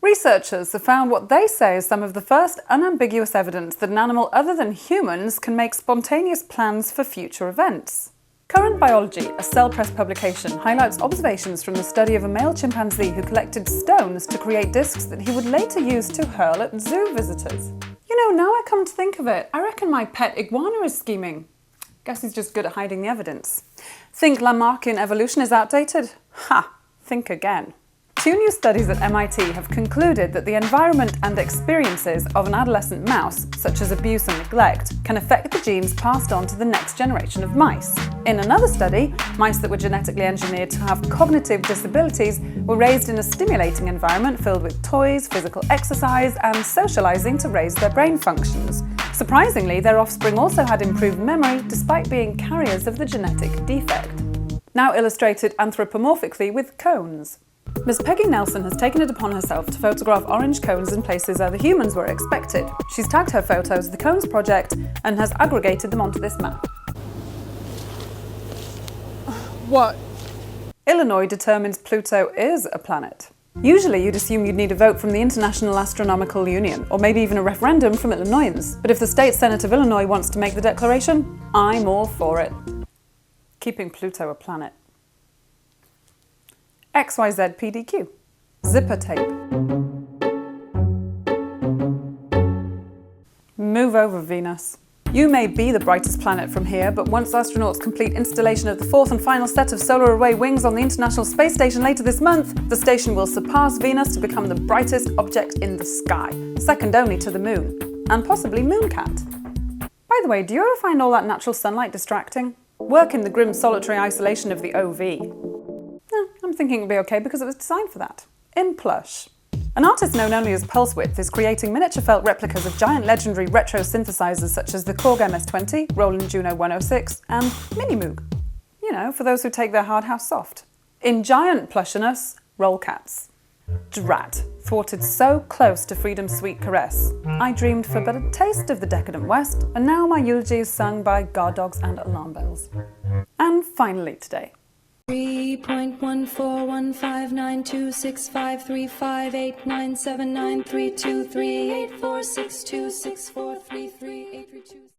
Researchers have found what they say is some of the first unambiguous evidence that an animal other than humans can make spontaneous plans for future events. Current Biology, a Cell Press publication, highlights observations from the study of a male chimpanzee who collected stones to create discs that he would later use to hurl at zoo visitors. You know, now I come to think of it, I reckon my pet iguana is scheming. Guess he's just good at hiding the evidence. Think Lamarckian evolution is outdated? Ha! Think again. 2 new studies at MIT have concluded that the environment and experiences of an adolescent mouse, such as abuse and neglect, can affect the genes passed on to the next generation of mice. In another study, mice that were genetically engineered to have cognitive disabilities were raised in a stimulating environment filled with toys, physical exercise, and socializing to raise their brain functions. Surprisingly, their offspring also had improved memory despite being carriers of the genetic defect. Now illustrated anthropomorphically with cones. Ms. Peggy Nelson has taken it upon herself to photograph orange cones in places other humans were expected. She's tagged her photos The Cones Project and has aggregated them onto this map. What? Illinois determines Pluto is a planet. Usually you'd assume you'd need a vote from the International Astronomical Union, or maybe even a referendum from Illinoisans. But if the State Senate of Illinois wants to make the declaration, I'm all for it. Keeping Pluto a planet. XYZ PDQ. Zipper tape. Move over, Venus. You may be the brightest planet from here, but once astronauts complete installation of the 4th and final set of solar array wings on the International Space Station later this month, the station will surpass Venus to become the brightest object in the sky, second only to the Moon, and possibly Mooncat. By the way, do you ever find all that natural sunlight distracting? Work in the grim solitary isolation of the OV. I'm thinking it'll be okay because it was designed for that. In plush. An artist known only as Pulsewidths is creating miniature felt replicas of giant legendary retro synthesizers such as the Korg MS-20, Roland Juno 106 and Minimoog. You know, for those who take their hard house soft. In giant plushiness, Rolcats. Drat, thwarted so close to freedom's sweet caress. I dreamed for but a taste of the decadent West, and now my eulogy is sung by guard dogs and alarm bells. And finally today. 3.14159265358979323846264338332